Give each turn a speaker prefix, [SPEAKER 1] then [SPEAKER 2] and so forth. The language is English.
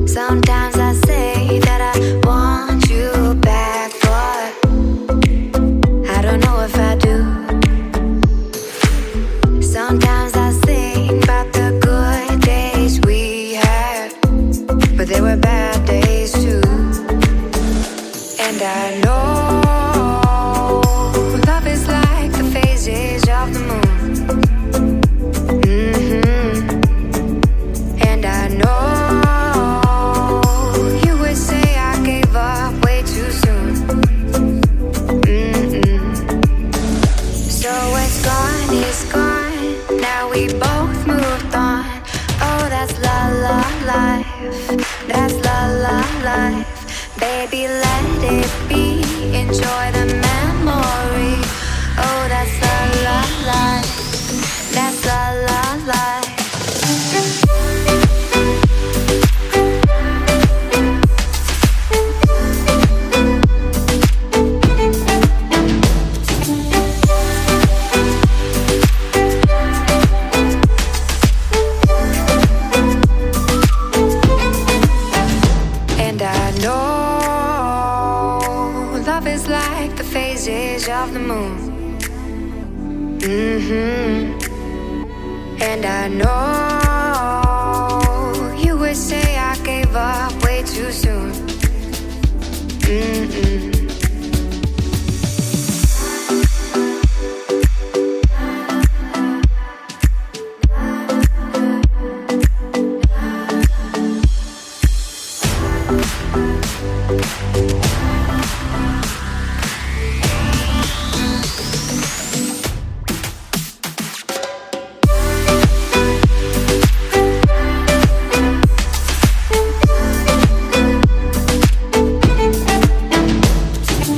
[SPEAKER 1] Sometimes I say that I want you back, but I don't know if I do. Sometimes I think about the good days we had, but there were bad days too. And I know love is like the phases of the moon. And I know that's la la life. Baby, let it be. Enjoy the memory. Oh, that's la la life. That's la la life. Of the moon. And I know you would say I gave up way too soon.